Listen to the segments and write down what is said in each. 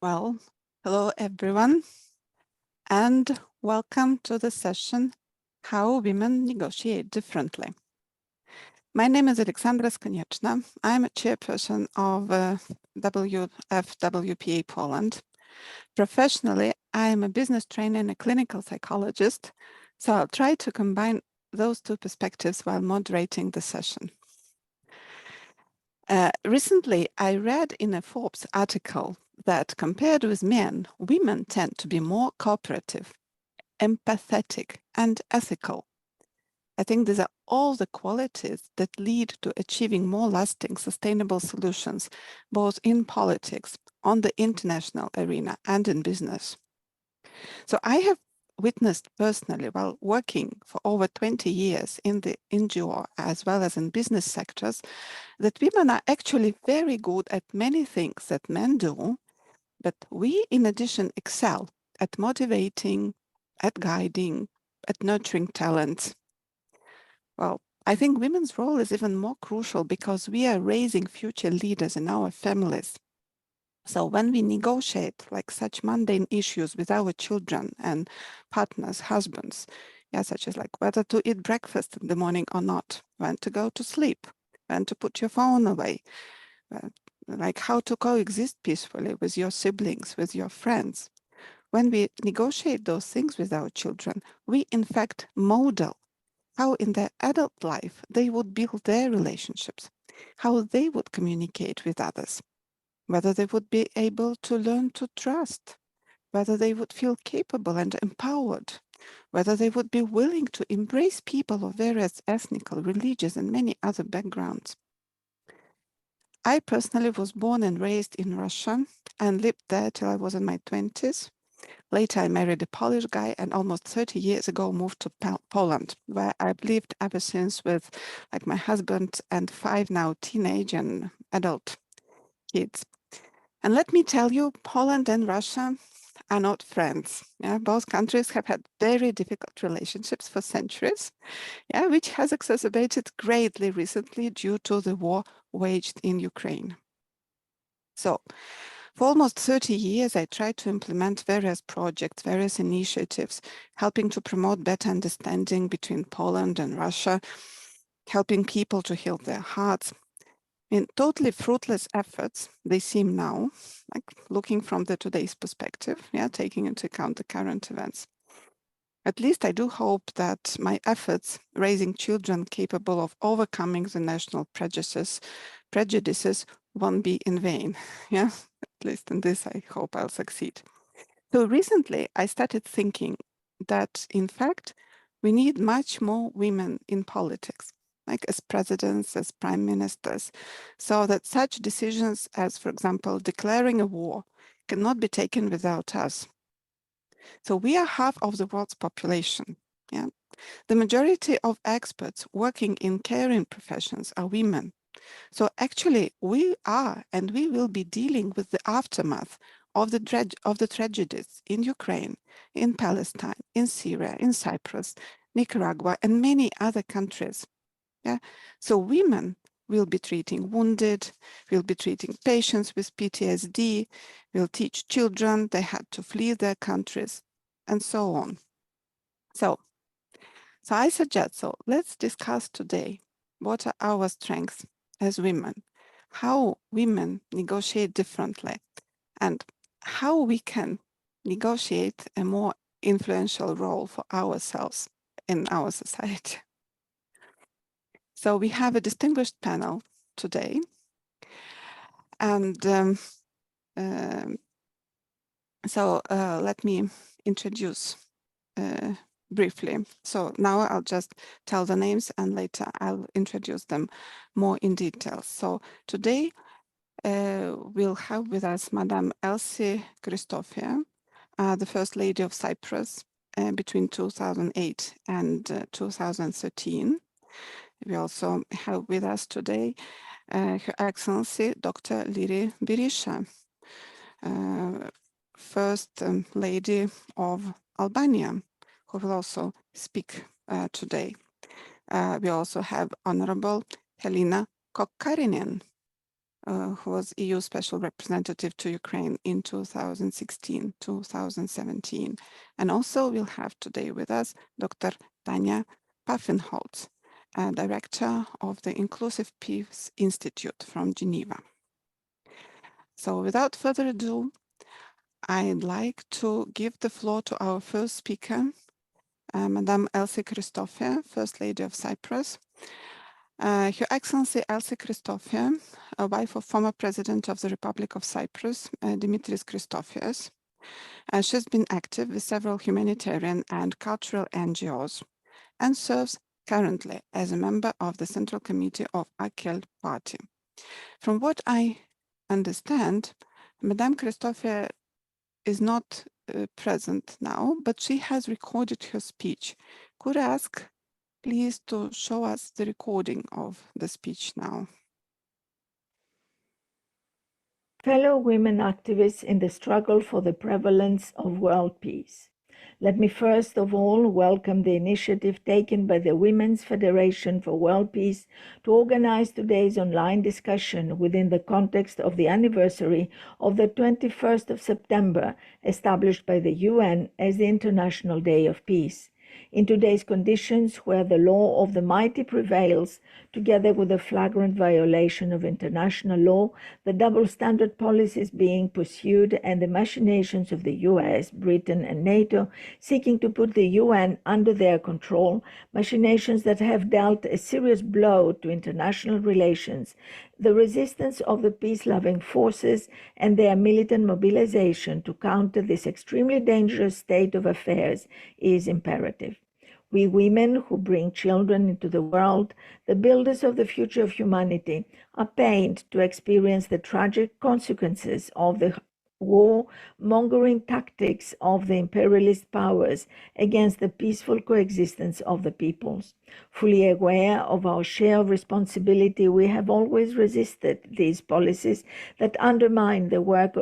Well, hello everyone, and welcome to the session, How Women Negotiate Differently. My name is Aleksandra Skonieczna. I'm a chairperson of WFWP Poland. Professionally, I am a business trainer and a clinical psychologist, so I'll try to combine those two perspectives while moderating the session. Recently, I read in a Forbes article that compared with men, women tend to be more cooperative, empathetic, and ethical. I think these are all the qualities that lead to achieving more lasting, sustainable solutions, both in politics, on the international arena, and in business. So I have witnessed personally, while working for over 20 years in the NGO as well as in business sectors, that women are actually very good at many things that men do, but we, in addition, excel at motivating, at guiding, at nurturing talents. Well, I think women's role is even more crucial because we are raising future leaders in our families. So when we negotiate like such mundane issues with our children and partners, husbands, such as like whether to eat breakfast in the morning or not, when to go to sleep, when to put your phone away, like how to coexist peacefully with your siblings, with your friends. When we negotiate those things with our children, we in fact model how in their adult life they would build their relationships, how they would communicate with others, whether they would be able to learn to trust, whether they would feel capable and empowered, whether they would be willing to embrace people of various ethnic, religious, and many other backgrounds. I personally was born and raised in Russia and lived there till I was in my 20s. Later, I married a Polish guy and almost 30 years ago moved to Poland, where I've lived ever since with like my husband and 5 now teenage and adult kids. And let me tell you, Poland and Russia are not friends. Both countries have had very difficult relationships for centuries, which has exacerbated greatly recently due to the war waged in Ukraine. So, for almost 30 years, I tried to implement various projects, various initiatives, helping to promote better understanding between Poland and Russia, helping people to heal their hearts. In totally fruitless efforts, they seem now, like looking from today's perspective, taking into account the current events. At least I do hope that my efforts raising children capable of overcoming the national prejudices won't be in vain. At least in this, I hope I'll succeed. So recently, I started thinking that, in fact, we need much more women in politics, like as presidents, as prime ministers, so that such decisions as, for example, declaring a war cannot be taken without us. So we are half of the world's population. The majority of experts working in caring professions are women. So actually, we are and we will be dealing with the aftermath of the tragedies in Ukraine, in Palestine, in Syria, in Cyprus, Nicaragua, and many other countries. So women will be treating wounded, will be treating patients with PTSD, will teach children they had to flee their countries, and so on. So I suggest, let's discuss today what are our strengths as women, how women negotiate differently, and how we can negotiate a more influential role for ourselves in our society. So we have a distinguished panel today, and So let me introduce briefly. So now I'll just tell the names and later I'll introduce them more in detail. So today we'll have with us Madame Elsie Christofia, the First Lady of Cyprus between 2008 and 2013. We also have with us today Her Excellency Dr. Liri Berisha, First Lady of Albania, who will also speak today. We also have Honorable Helina Kokkarinen, who was EU Special Representative to Ukraine in 2016-2017. And also we'll have today with us Dr. Thania Paffenholtz, Director of the Inclusive Peace Institute from Geneva. So without further ado, I'd like to give the floor to our first speaker, Madame Elsie Christofia, First Lady of Cyprus. Her Excellency Elsie Christofia, a wife of former President of the Republic of Cyprus, Dimitris Christofias. She's been active with several humanitarian and cultural NGOs and serves currently as a member of the Central Committee of IAFLP Party. From what I understand, Madame Christofia is not present now, but she has recorded her speech. Could I ask, please, to show us the recording of the speech now? Fellow women activists in the struggle for the prevalence of world peace. Let me first of all welcome the initiative taken by the Women's Federation for World Peace to organize today's online discussion within the context of the anniversary of the 21st of September, established by the UN as the International Day of Peace. In today's conditions, where the law of the mighty prevails, together with the flagrant violation of international law, the double standard policies being pursued, and the machinations of the US, Britain, and NATO seeking to put the UN under their control, machinations that have dealt a serious blow to international relations, the resistance of the peace-loving forces and their militant mobilization to counter this extremely dangerous state of affairs is imperative. We women who bring children into the world, the builders of the future of humanity, are pained to experience the tragic consequences of the war-mongering tactics of the imperialist powers against the peaceful coexistence of the peoples. Fully aware of our share of responsibility, we have always resisted these policies that undermine the work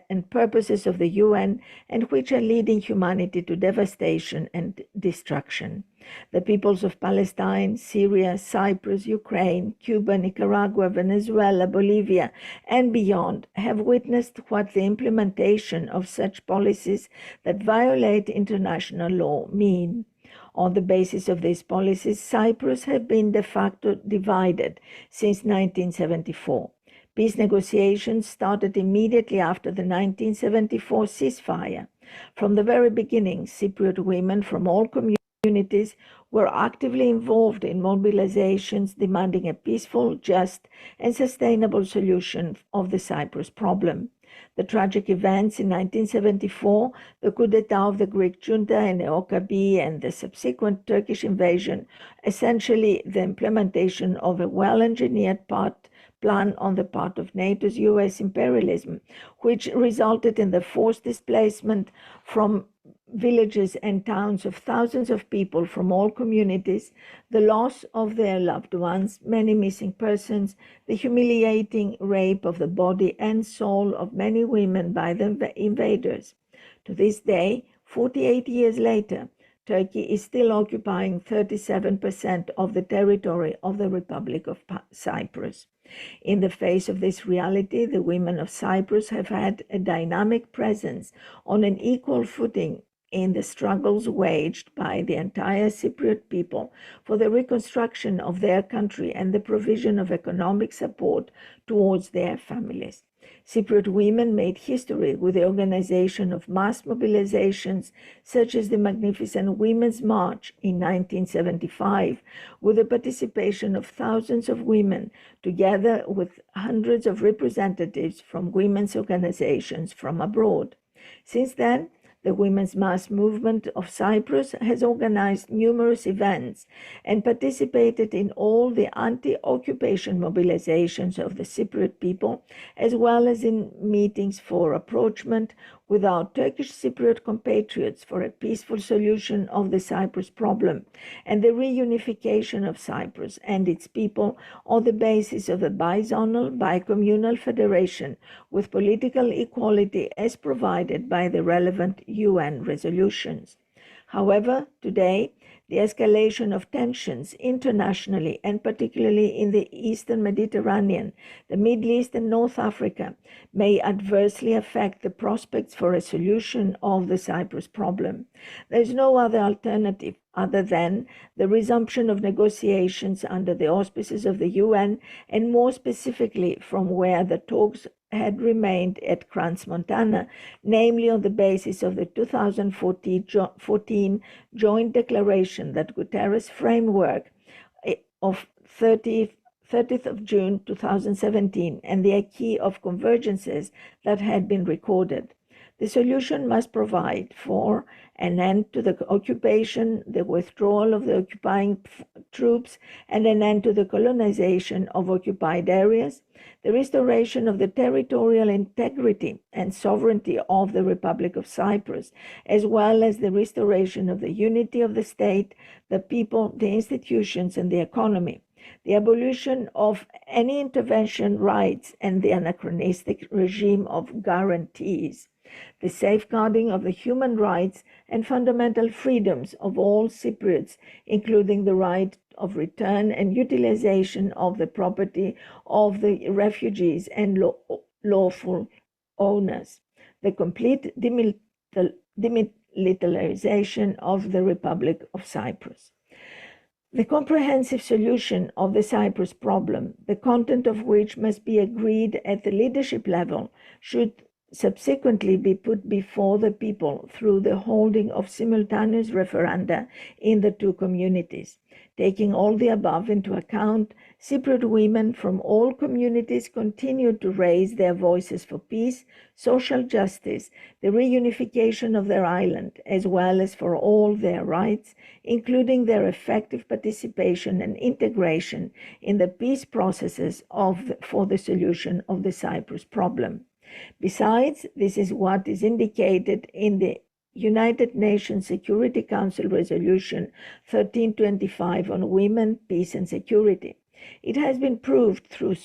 and purposes of the UN and which are leading humanity to devastation and destruction. The peoples of Palestine, Syria, Cyprus, Ukraine, Cuba, Nicaragua, Venezuela, Bolivia, and beyond have witnessed what the implementation of such policies that violate international law mean. On the basis of these policies, Cyprus has been de facto divided since 1974. Peace negotiations started immediately after the 1974 ceasefire. From the very beginning, Cypriot women from all communities were actively involved in mobilizations demanding a peaceful, just, and sustainable solution of the Cyprus problem. The tragic events in 1974, the coup d'etat of the Greek junta in OKB and the subsequent Turkish invasion, essentially the implementation of a well-engineered plan on the part of NATO's US imperialism, which resulted in the forced displacement from villages and towns of thousands of people from all communities, the loss of their loved ones, many missing persons, the humiliating rape of the body and soul of many women by the invaders. To this day, 48 years later, Turkey is still occupying 37% of the territory of the Republic of Cyprus. In the face of this reality, the women of Cyprus have had a dynamic presence on an equal footing in the struggles waged by the entire Cypriot people for the reconstruction of their country and the provision of economic support towards their families. Cypriot women made history with the organization of mass mobilizations such as the magnificent Women's March in 1975, with the participation of thousands of women, together with hundreds of representatives from women's organizations from abroad. Since then, the Women's Mass Movement of Cyprus has organized numerous events and participated in all the anti-occupation mobilizations of the Cypriot people, as well as in meetings for rapprochement with our Turkish Cypriot compatriots for a peaceful solution of the Cyprus problem and the reunification of Cyprus and its people on the basis of a bizonal, bicommunal federation with political equality as provided by the relevant UN resolutions. However, today, the escalation of tensions internationally and particularly in the Eastern Mediterranean, the Middle East and North Africa may adversely affect the prospects for a solution of the Cyprus problem. There is no other alternative other than the resumption of negotiations under the auspices of the UN and more specifically from where the talks had remained at Crans-Montana, namely on the basis of the 2014 joint declaration that Guterres framework of 30th of June 2017 and the acquis of convergences that had been recorded. The solution must provide for an end to the occupation, the withdrawal of the occupying troops, and an end to the colonization of occupied areas, the restoration of the territorial integrity and sovereignty of the Republic of Cyprus, as well as the restoration of the unity of the state, the people, the institutions, and the economy, the abolition of any intervention rights and the anachronistic regime of guarantees, the safeguarding of the human rights and fundamental freedoms of all Cypriots, including the right of return and utilization of the property of the refugees and lawful owners, the complete demilitarization of the Republic of Cyprus. The comprehensive solution of the Cyprus problem, the content of which must be agreed at the leadership level, should subsequently be put before the people through the holding of simultaneous referenda in the two communities. Taking all the above into account, Cypriot women from all communities continue to raise their voices for peace, social justice, the reunification of their island, as well as for all their rights, including their effective participation and integration in the peace processes for the solution of the Cyprus problem. Besides, this is what is indicated in the United Nations Security Council Resolution 1325 on women, peace and security. It has been proved through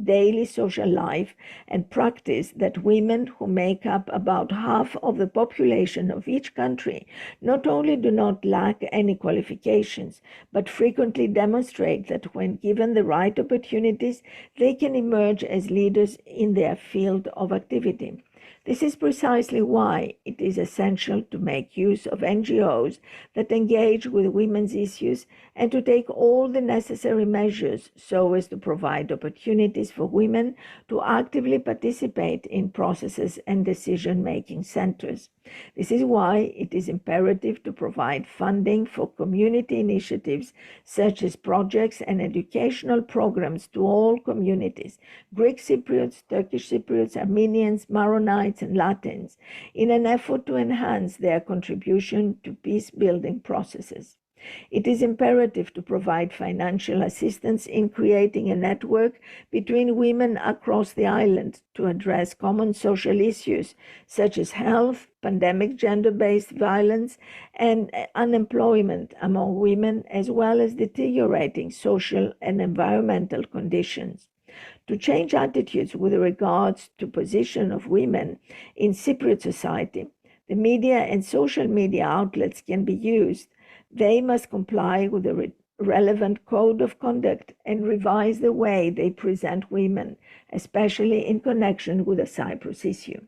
daily social life and practice that women, who make up about half of the population of each country, not only do not lack any qualifications, but frequently demonstrate that when given the right opportunities, they can emerge as leaders in their field of activity. This is precisely why it is essential to make use of NGOs that engage with women's issues and to take all the necessary measures so as to provide opportunities for women to actively participate in processes and decision-making centers. This is why it is imperative to provide funding for community initiatives such as projects and educational programs to all communities, Greek Cypriots, Turkish Cypriots, Armenians, Maronites, and Latins, in an effort to enhance their contribution to peace-building processes. It is imperative to provide financial assistance in creating a network between women across the island to address common social issues such as health, pandemic gender-based violence, and unemployment among women, as well as deteriorating social and environmental conditions. To change attitudes with regards to position of women in Cypriot society, the media and social media outlets can be used. They must comply with the relevant code of conduct and revise the way they present women, especially in connection with the Cyprus issue.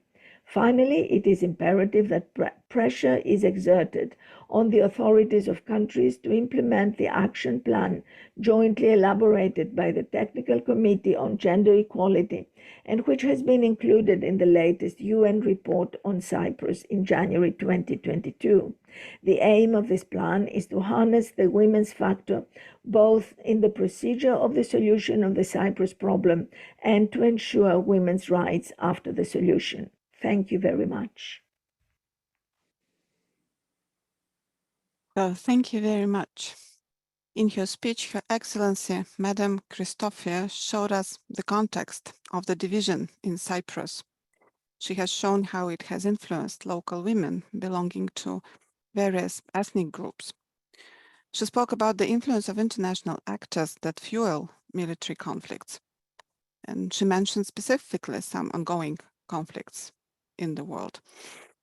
Finally, it is imperative that pressure is exerted on the authorities of countries to implement the action plan jointly elaborated by the Technical Committee on Gender Equality and which has been included in the latest UN report on Cyprus in January 2022. The aim of this plan is to harness the women's factor both in the procedure of the solution of the Cyprus problem and to ensure women's rights after the solution. Thank you very much. Thank you very much. In her speech, Her Excellency, Madam Christofia, showed us the context of the division in Cyprus. She has shown how it has influenced local women belonging to various ethnic groups. She spoke about the influence of international actors that fuel military conflicts. And she mentioned specifically some ongoing conflicts in the world.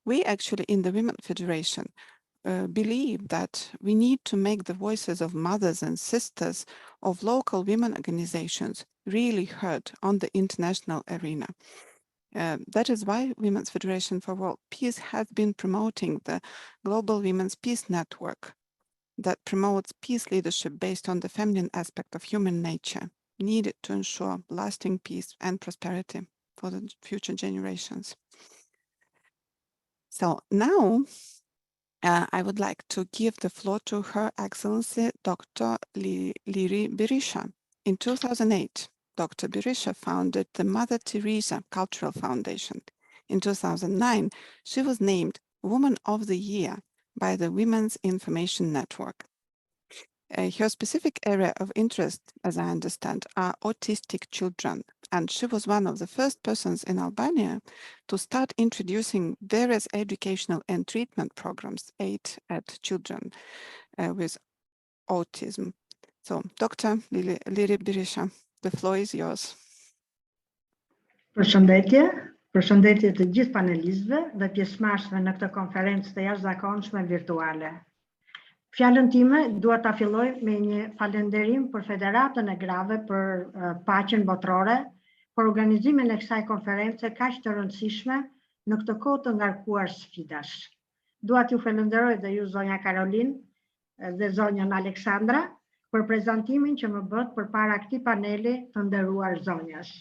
We actually, in the Women Federation, believe that we need to make the voices of mothers and sisters of local women organizations really heard on the international arena. That is why Women's Federation for World Peace has been promoting the Global Women's Peace Network that promotes peace leadership based on the feminine aspect of human nature, needed to ensure lasting peace and prosperity for the future generations. So now I would like to give the floor to Her Excellency Dr. Liri Berisha. In 2008, Dr. Berisha founded the Mother Teresa Cultural Foundation. In 2009, she was named Woman of the Year by the Women's Information Network. Her specific area of interest, as I understand, are autistic children, and she was one of the first persons in Albania to start introducing various educational and treatment programs aimed at children with autism. So, Dr. Liri Berisha, the floor is yours. Përshëndetje të gjithë panelistëve dhe pjesëmarrësve në këtë konferencë të jashtëzakonshme virtuale. Fjalën time dua ta filloj me një falënderim për Federatën e Grave për Paqen Botërore për organizimin e kësaj konference kaq të rëndësishme në këtë kohë të ngarkuar sfidash. Dua t'ju falenderoj dhe ju zonja Karolin dhe zonjën Aleksandra për prezantimin që më bët përpara këtij paneli të nderuar zonjash.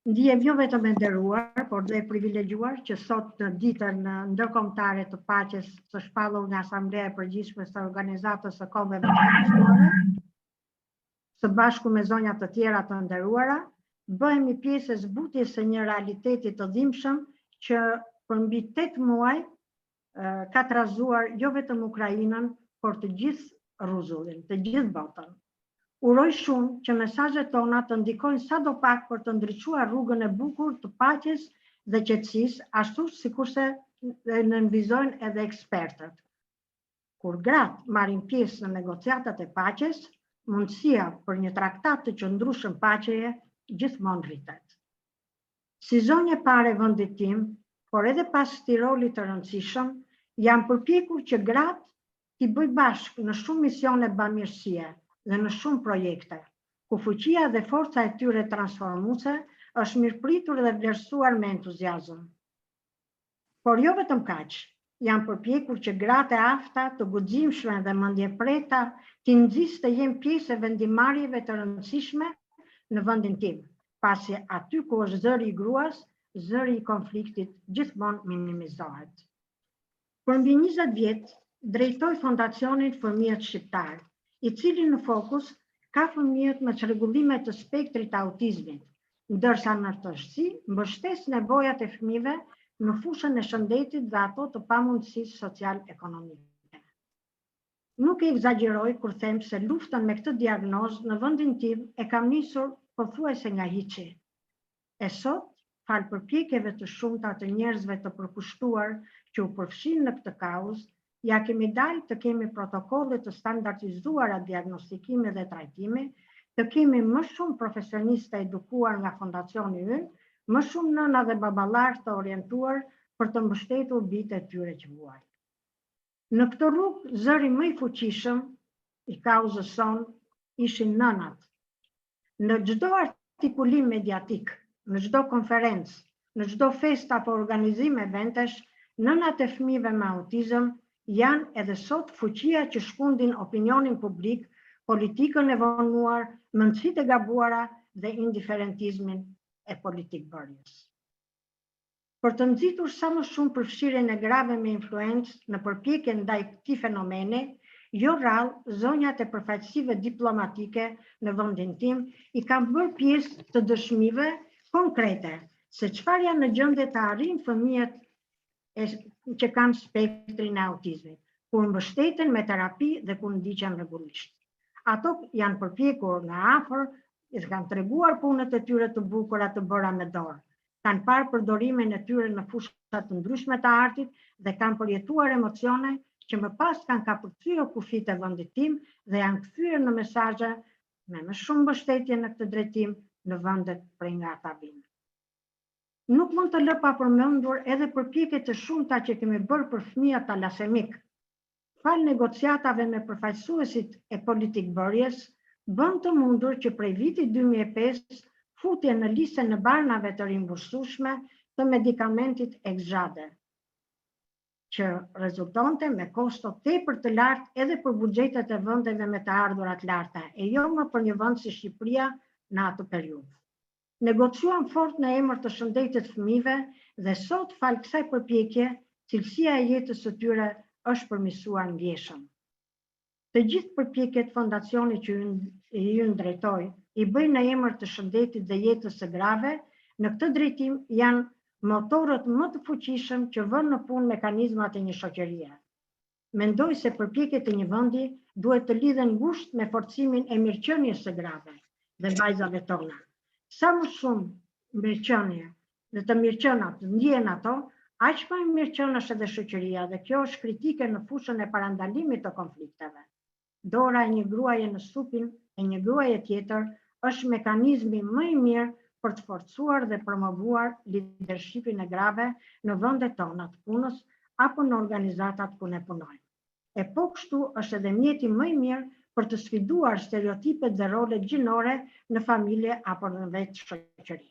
Ndihem jo vetëm e nderuar, por dhe e privilegjuar që sot në ditën ndërkombëtare të paqes së shpallur nga Asamblea e Përgjithshme së Organizatës së Kombeve të Bashkuara, së bashku me zonja të tjera të nderuara, bëhemi pjesë e zbutjes së një realiteti të dhimbshëm që për mbi 8 muaj ka trazuar jo vetëm Ukrainën, por të gjithë rrezullin, të gjithë botën. Uroj shumë që mesazhet tona të ndikojnë sadopak për të ndriçuar rrugën e bukur të paqes dhe qetësisë, ashtu sikurse nënvizojnë edhe ekspertët. Kur gratë marrin pjesë në negociatat e paqes, mundësia për një traktat të qëndrueshëm paqeje gjithmonë rritet. Si zonjë e parë e vendit tim, por edhe pas këtij roli të rëndësishëm, jam përpjekur që gratë t'i bëj bashkë në shumë misione bamirësie dhe në shumë projekte, ku fuqia dhe forca e tyre transformuese është mirëpritur dhe vlerësuar me entuziazëm. Por jo vetëm kaq, jam përpjekur që gratë e afta, të guximshme dhe mendjepreta t'i nxjisë të jenë pjesë e vendimarrjeve të rëndësishme në vendin tim, pasi aty ku është zëri i gruas, zëri i konfliktit gjithmonë minimizohet. Për mbi 20 vjet drejtoj Fondacionin Fëmijët Shqiptar, i cili në fokus ka fëmijët me çrregullime të spektrit të autizmit, ndërsa në tërësi mbështes nevojat e fëmijëve në fushën e shëndetit dhe ato të pamundësisë social-ekonomike. Nuk e egzagjeroj kur them se luftën me këtë diagnozë në vendin tim e kam nisur pothuajse nga hiçi. E sot, fal përpjekjeve të shumta të njerëzve të përkushtuar që u përfshin në këtë kauzë, ja kemi dalë të kemi protokolle të standardizuara diagnostikimi dhe trajtimi, të kemi më shumë profesionistë edukuar nga fondacioni ynë, më shumë nëna dhe baballar të orientuar për të mbështetur bijtë e tyre që vuajnë. Në këtë rrugë, zëri më i fuqishëm i kauzës sonë ishin nënat. Në çdo artikulim mediatik, në çdo konferencë, në çdo festë apo organizim eventesh, nënat e fëmijëve me autizëm janë edhe sot fuqia që shkundin opinionin publik, politikën e vonuar, mendësitë e gabuara dhe indiferentizmin e politikbërjes. Për të nxitur sa më shumë përfshirjen e grave me influencë në përpjekjen ndaj këtij fenomeni, jo rrallë zonjat e përfaqësive diplomatike në vendin tim i kanë bërë pjesë të dëshmive konkrete se çfarë janë në gjendje të arrijnë fëmijët që kanë spektrin e autizmit, kur mbështeten me terapi dhe kur ndiqen rregullisht. Ato janë përpjekur nga afër, kanë treguar punët e tyre të bukura të bëra me dorë, kanë parë përdorimin e tyre në fusha të ndryshme të artit dhe kanë përjetuar emocione që më pas kanë kapërcyer kufit e vendit tim dhe janë kthyer në mesazhe me më shumë mbështetje në këtë drejtim në vendet prej nga ata vinë. Nuk mund të lë pa përmendur edhe përpjekjet e shumta që kemi bërë për fëmijët talasemik. Fal negociatave me përfaqësuesit e politikbërjes, bën të mundur që prej vitit 2005 futje në listën e barnave të rimbursueshme të medikamentit Exjade, që rezultonte me kosto tepër të lartë edhe për buxhetet e vendeve me të ardhurat larta, e jo më për një vend si Shqipëria në atë periudhë. Negociuam fort në emër të shëndetit fëmijëve dhe sot fal kësaj përpjekje, cilësia e jetës së tyre është përmirësuar ndjeshëm. Të gjithë përpjekjet fondacioni që ju drejtoj i bëjnë në emër të shëndetit dhe jetës së grave, në këtë drejtim janë motorët më të fuqishëm që vënë në punë mekanizmat e një shoqërie. Mendoj se përpjekjet e një vendi duhet të lidhen ngushtë me forcimin e mirëqenies së grave dhe vajzave tona. Sa më shumë mirëqenie dhe të mirëqenat ndjehen ato, aq më mirëqen është edhe shoqëria dhe kjo është kritike në fushën e parandalimit të konflikteve. Dora e një gruaje në supin e një gruaje tjetër është mekanizmi më i mirë për të forcuar dhe promovuar leadershipin e grave në vendet tona të punës apo në organizatat ku ne punojmë. E po kështu është edhe mjeti më i mirë për të sfiduar stereotipet dhe rolet gjinore në familje apo në vetë shoqëri.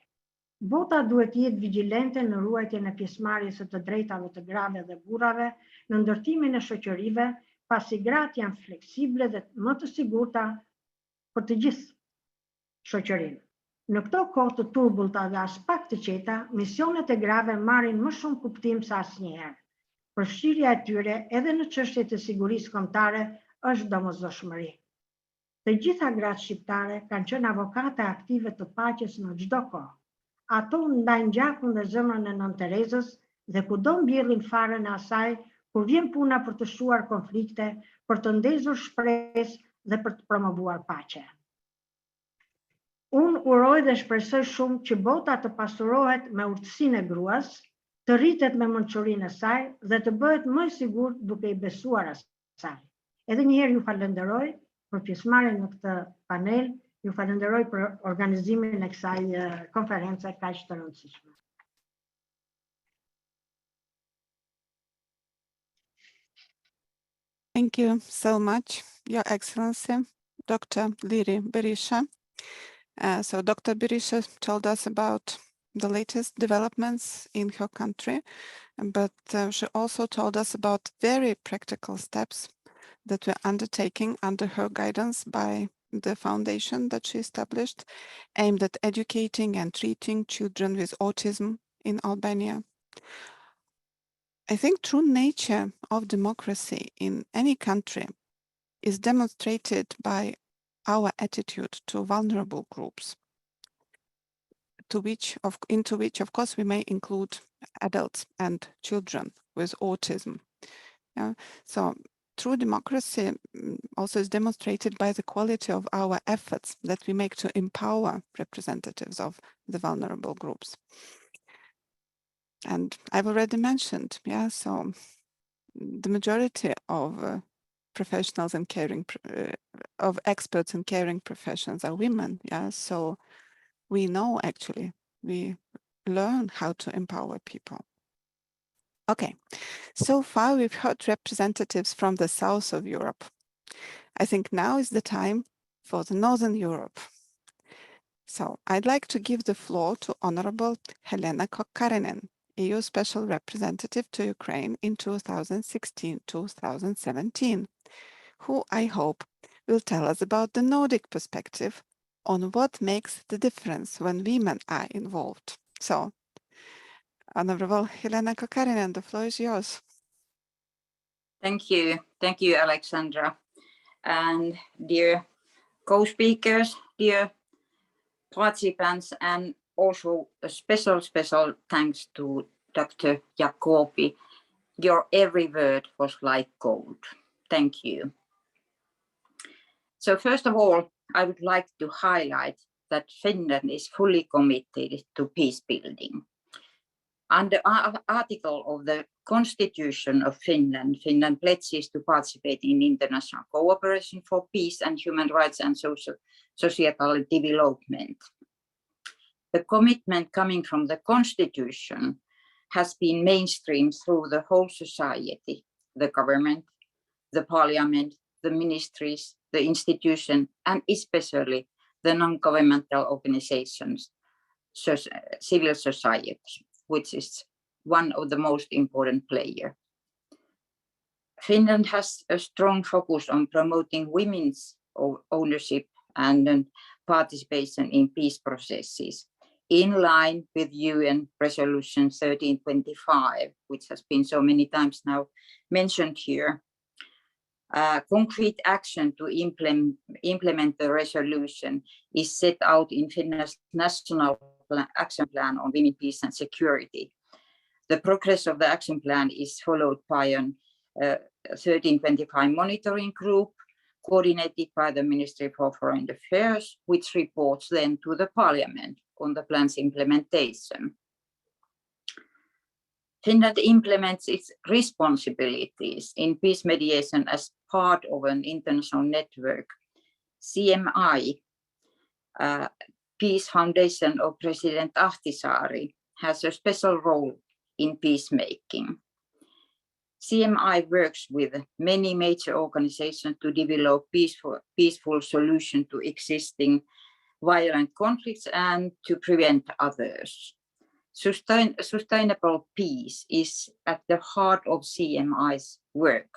Bota duhet të jetë vigjilente në ruajtjen e pjesëmarrjes së të drejtave të grave dhe burrave në ndërtimin e shoqërive, pasi gratë janë fleksible dhe më të sigurta për të gjithë shoqërinë. Në këto kohë të turbullta dhe as pak të qeta, misionet e grave marrin më shumë kuptim se asnjëherë. Përfshirja e tyre edhe në çështjet e sigurisë kombëtare është domosdoshmëri. Të gjitha gratë shqiptare kanë qenë avokate aktive të paqes në çdo kohë. Ato ndajnë gjakun dhe zemrën e Nën Terezës dhe kudo mbjellin farën e asaj kur vjen puna për të shuar konflikte, për të ndezur shpresë dhe për të promovuar paqe. Unë uroj dhe shpresoj shumë që bota të pasurohet me urtësinë e gruas, të rritet me mençurinë e saj dhe të bëhet më e sigurt duke i besuar asaj. Edhe një herë ju falenderoj për pjesëmarrjen në këtë panel, ju falenderoj për organizimin e kësaj konference kaq të rëndësishme. Thank you so much, Your Excellency, Dr. Liri Berisha. So Dr. Berisha told us about the latest developments in her country, but she also told us about very practical steps that we're undertaking under her guidance by the foundation that she established, aimed at educating and treating children with autism in Albania. I think true nature of democracy in any country is demonstrated by our attitude to vulnerable groups, into which, of course, we may include adults and children with autism. So true democracy also is demonstrated by the quality of our efforts that we make to empower representatives of the vulnerable groups. And I've already mentioned, so the majority of professionals and of experts in caring professions are women. So we know, actually, we learn how to empower people. Okay, so far we've heard representatives from the south of Europe. I think now is the time for the Northern Europe. So I'd like to give the floor to Honorable Helina Kokkarinen, EU Special Representative to Ukraine in 2016-2017, who I hope will tell us about the Nordic perspective on what makes the difference when women are involved. So, Honorable Helina Kokkarinen, the floor is yours. Thank you, Aleksandra. And dear co-speakers, dear participants, and also a special thanks to Dr. Jacobi. Your every word was like gold. Thank you. So first of all, I would like to highlight that Finland is fully committed to peace building. Under article of the Constitution of Finland, Finland pledges to participate in international cooperation for peace and human rights and societal development. The commitment coming from the Constitution has been mainstreamed through the whole society, the government, the parliament, the ministries, the institution, and especially the non-governmental organizations, civil society, which is one of the most important players. Finland has a strong focus on promoting women's ownership and participation in peace processes, in line with UN Resolution 1325, which has been so many times now mentioned here. Concrete action to implement the resolution is set out in Finland's National Action Plan on Women, Peace and Security. The progress of the action plan is followed by an 1325 monitoring group coordinated by the Ministry for Foreign Affairs, which reports then to the Parliament on the plan's implementation. Finland implements its responsibilities in peace mediation as part of an international network. CMI, Peace Foundation of President Ahtisaari, has a special role in peacemaking. CMI works with many major organizations to develop peaceful solutions to existing violent conflicts and to prevent others. Sustainable peace is at the heart of CMI's work.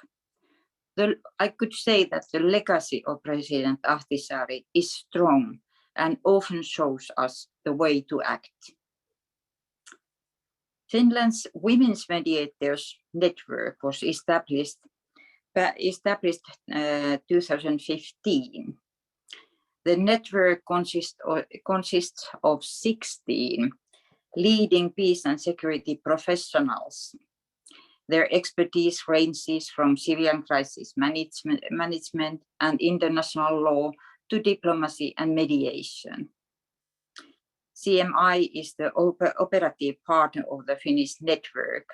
I could say that the legacy of President Ahtisaari is strong and often shows us the way to act. Finland's Women's Mediators Network was established 2015. The network consists of 16 leading peace and security professionals. Their expertise ranges from civilian crisis management and international law to diplomacy and mediation. CMI is the operative partner of the Finnish network.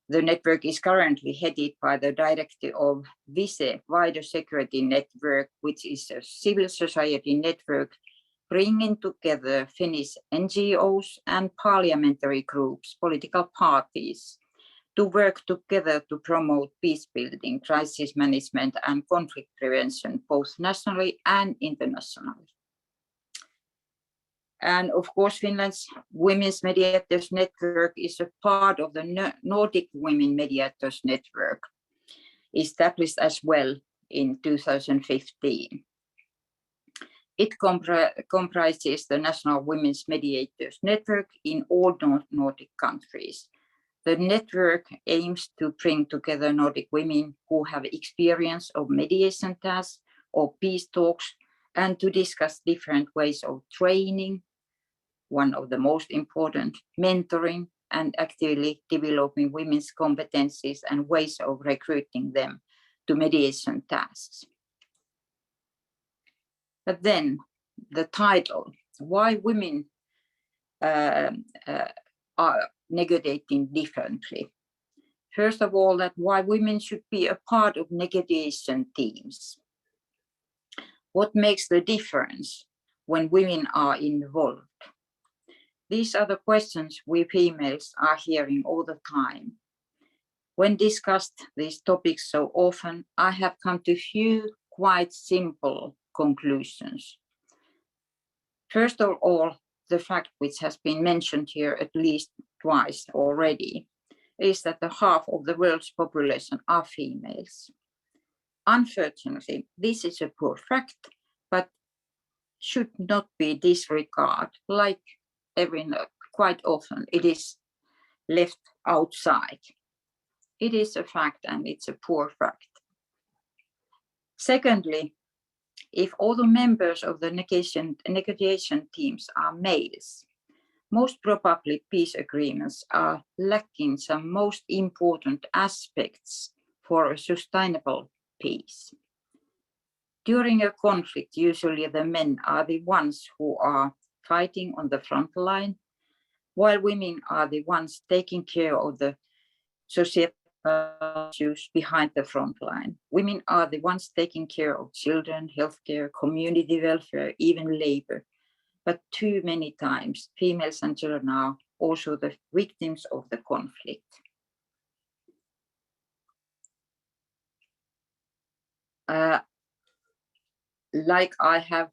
The network is currently headed by the director of WISE, Wider Security Network, which is a civil society network bringing together Finnish NGOs and parliamentary groups, political parties, to work together to promote peace building, crisis management, and conflict prevention, both nationally and internationally. And of course, Finland's Women's Mediators Network is a part of the Nordic Women Mediators Network, established as well in 2015. It comprises the National Women's Mediators Network in all Nordic countries. The network aims to bring together Nordic women who have experience of mediation tasks or peace talks and to discuss different ways of training, one of the most important, mentoring, and actively developing women's competencies and ways of recruiting them to mediation tasks. But then the title, why women are negotiating differently. First of all, that why women should be a part of negotiation teams. What makes the difference when women are involved? These are the questions we females are hearing all the time. When discussed these topics so often, I have come to a few quite simple conclusions. First of all, the fact which has been mentioned here at least twice already is that the half of the world's population are females. Unfortunately, this is a poor fact, but should not be disregarded. Like quite often, it is left outside. It is a fact, and it's a poor fact. Secondly, if all the members of the negotiation teams are males, most probably peace agreements are lacking some most important aspects for a sustainable peace. During a conflict, usually the men are the ones who are fighting on the front line, while women are the ones taking care of the societal issues behind the front line. Women are the ones taking care of children, healthcare, community welfare, even labor. But too many times, females and children are also the victims of the conflict. Like I have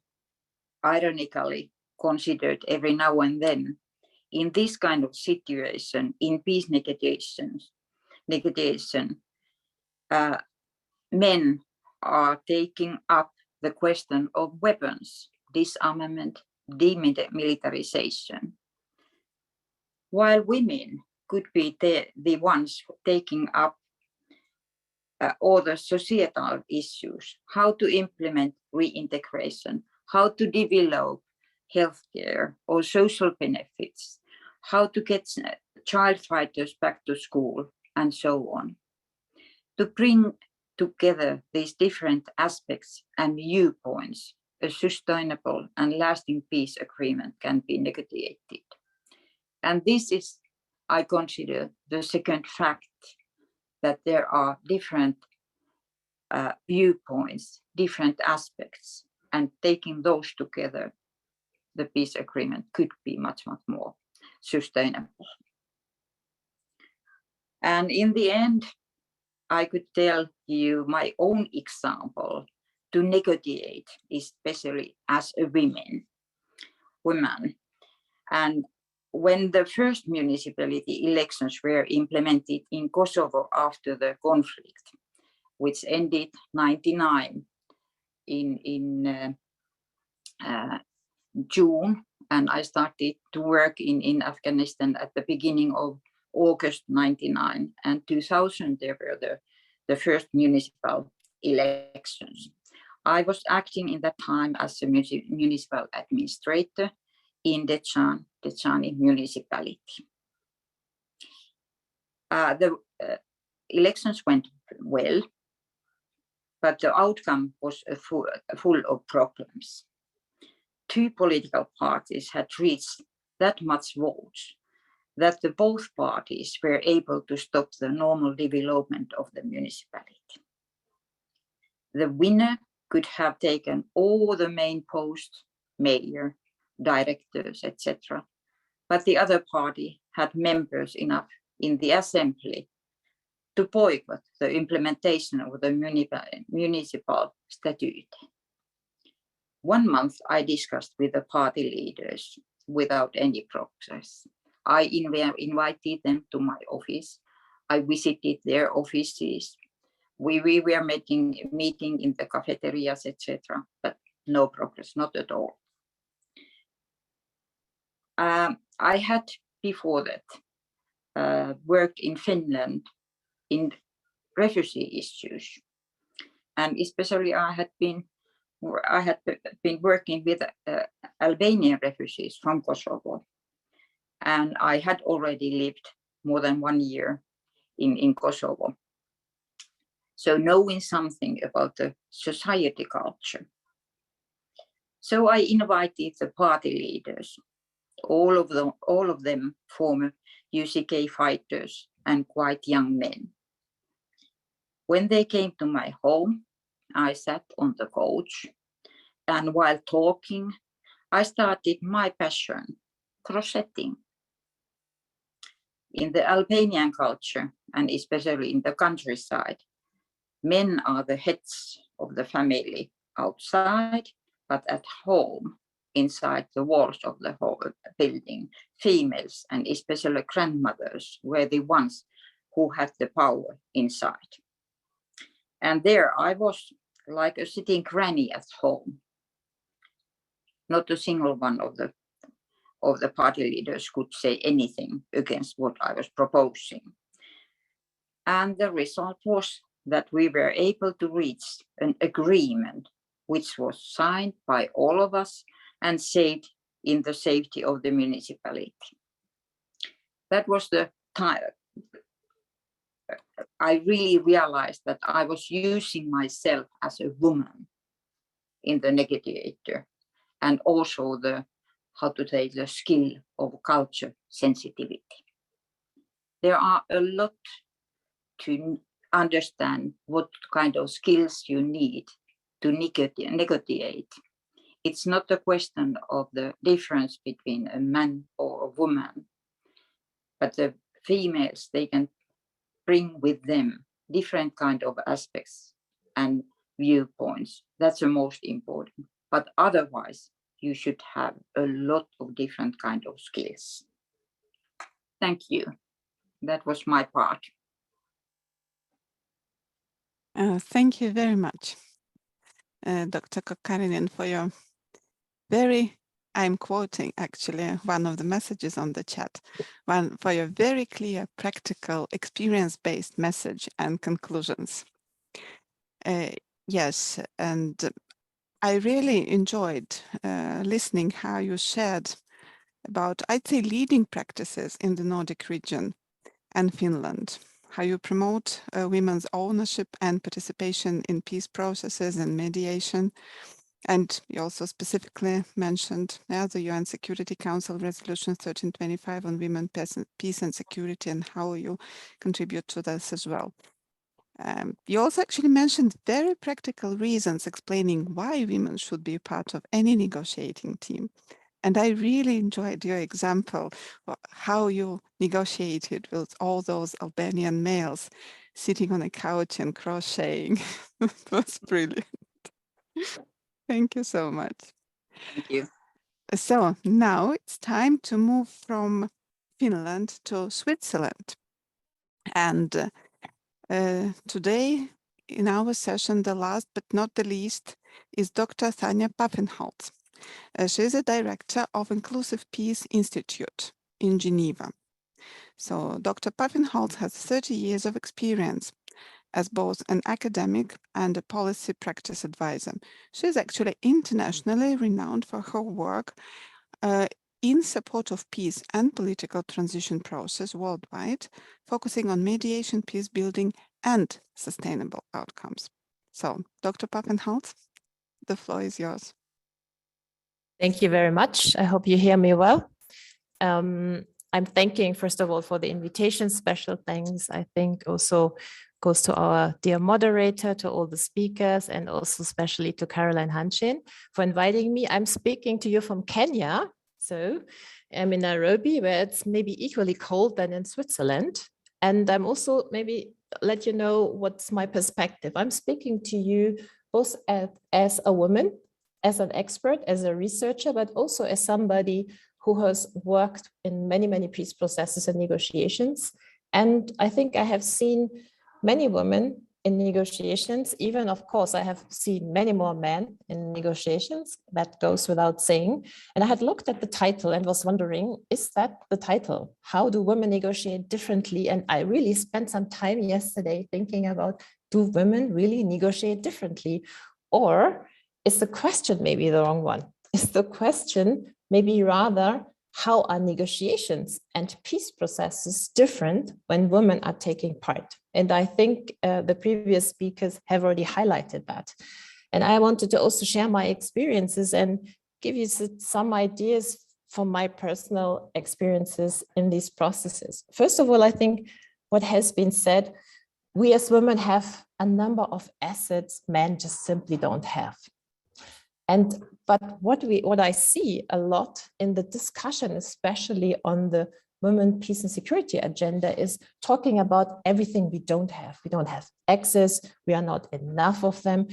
ironically considered every now and then, in this kind of situation, in peace negotiation, men are taking up the question of weapons, disarmament, demilitarization, while women could be the ones taking up all the societal issues, how to implement reintegration, how to develop healthcare or social benefits, how to get child fighters back to school, and so on. To bring together these different aspects and viewpoints, a sustainable and lasting peace agreement can be negotiated. And this is, I consider, the second fact, that there are different viewpoints, different aspects, and taking those together, the peace agreement could be much, much more sustainable. And in the end, I could tell you my own example to negotiate, especially as a woman. And when the first municipality elections were implemented in Kosovo after the conflict, which ended 1999 in June, and I started to work in Afghanistan at the beginning of August 1999, and 2000 there were the first municipal elections. I was acting in that time as a municipal administrator in the Dechani municipality. The elections went well, but the outcome was full of problems. Two political parties had reached that much votes that both parties were able to stop the normal development of the municipality. The winner could have taken all the main posts, mayor, directors, etc. But the other party had members enough in the assembly to boycott the implementation of the municipal statute. 1 month I discussed with the party leaders without any progress. I invited them to my office. I visited their offices. We were meeting in the cafeterias, etc. But no progress, not at all. I had before that worked in Finland in refugee issues, and especially I had been working with Albanian refugees from Kosovo, and I had already lived more than 1 year in Kosovo. So knowing something about the society culture. So I invited the party leaders, all of them former UCK fighters and quite young men. When they came to my home, I sat on the couch, and while talking, I started my passion, crocheting. In the Albanian culture, and especially in the countryside, men are the heads of the family outside, but at home, inside the walls of the whole building, females and especially grandmothers were the ones who had the power inside. And there I was, like a sitting granny at home. Not a single one of the party leaders could say anything against what I was proposing. And the result was that we were able to reach an agreement which was signed by all of us and saved in the safety of the municipality. That was the time I really realized that I was using myself as a woman in the negotiator, and also the, how to say, the skill of culture sensitivity. There are a lot to understand what kind of skills you need to negotiate. It's not a question of the difference between a man or a woman, but the females, they can bring with them different kind of aspects and viewpoints. That's the most important. But otherwise, you should have a lot of different kind of skills. Thank you. That was my part. Thank you very much, Dr. Kokkarinen, for your I'm quoting actually one of the messages on the chat, for your very clear, practical, experience-based message and conclusions. Yes, and I really enjoyed listening how you shared about, I'd say, leading practices in the Nordic region and Finland, how you promote women's ownership and participation in peace processes and mediation. And you also specifically mentioned the UN Security Council Resolution 1325 on women, peace and security, and how you contribute to this as well. You also actually mentioned very practical reasons explaining why women should be part of any negotiating team. And I really enjoyed your example of how you negotiated with all those Albanian males sitting on a couch and crocheting. It was brilliant. Thank you so much. Thank you. So now it's time to move from Finland to Switzerland. And today in our session, the last but not the least is Dr. Thania Paffenholtz. She is a director of Inclusive Peace Institute in Geneva. So Dr. Paffenholtz has 30 years of experience as both an academic and a policy practice advisor. She is actually internationally renowned for her work in support of peace and political transition process worldwide, focusing on mediation, peace building, and sustainable outcomes. So, Dr. Paffenholtz, the floor is yours. Thank you very much. I hope you hear me well. I'm thanking, first of all, for the invitation. Special thanks, I think, also goes to our dear moderator, to all the speakers, and also especially to Caroline Hanshin for inviting me. I'm speaking to you from Kenya. So I'm in Nairobi, where it's maybe equally cold than in Switzerland. And I'm also maybe let you know what's my perspective. I'm speaking to you both as a woman, as an expert, as a researcher, but also as somebody who has worked in many, many peace processes and negotiations. And I think I have seen many women in negotiations. Even, of course, I have seen many more men in negotiations. That goes without saying. And I had looked at the title and was wondering, is that the title? How do women negotiate differently? And I really spent some time yesterday thinking about, do women really negotiate differently? Or is the question maybe the wrong one? Is the question maybe rather, how are negotiations and peace processes different when women are taking part? And I think the previous speakers have already highlighted that. And I wanted to also share my experiences and give you some ideas from my personal experiences in these processes. First of all, I think what has been said, we as women have a number of assets men just simply don't have. But what I see a lot in the discussion, especially on the women, peace and security agenda, is talking about everything we don't have. We don't have access. We are not enough of them.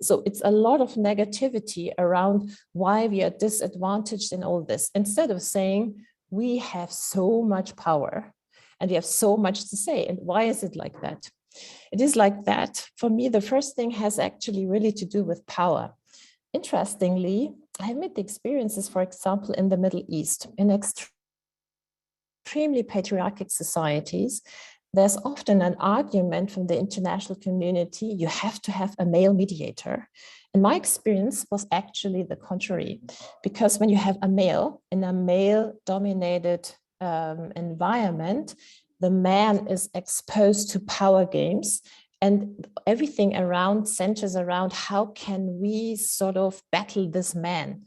So it's a lot of negativity around why we are disadvantaged in all this, instead of saying we have so much power and we have so much to say. And why is it like that? It is like that. For me, the first thing has actually really to do with power. Interestingly, I have made the experiences, for example, in the Middle East, in extremely patriarchal societies. There's often an argument from the international community, you have to have a male mediator. And my experience was actually the contrary, because when you have a male in a male-dominated environment, the man is exposed to power games, and everything around centers around how can we sort of battle this man.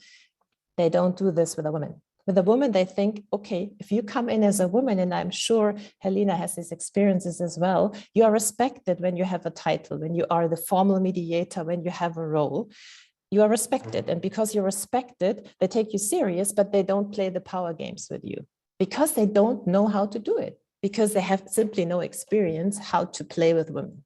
They don't do this with a woman. With a woman, they think, okay, if you come in as a woman, and I'm sure Helina has these experiences as well, you are respected when you have a title, when you are the formal mediator, when you have a role, you are respected. And because you're respected, they take you serious, but they don't play the power games with you because they don't know how to do it, because they have simply no experience how to play with women.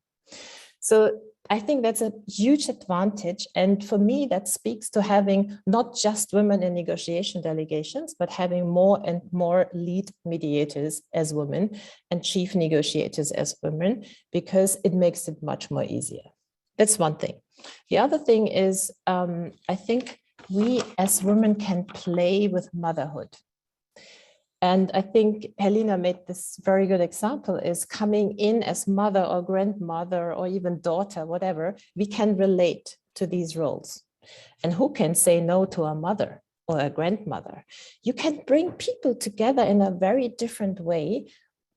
So I think that's a huge advantage. And for me, that speaks to having not just women in negotiation delegations, but having more and more lead mediators as women and chief negotiators as women, because it makes it much more easier. That's one thing. The other thing is, I think we as women can play with motherhood. And I think Helina made this very good example, is coming in as mother or grandmother or even daughter, whatever, we can relate to these roles. And who can say no to a mother or a grandmother? You can bring people together in a very different way.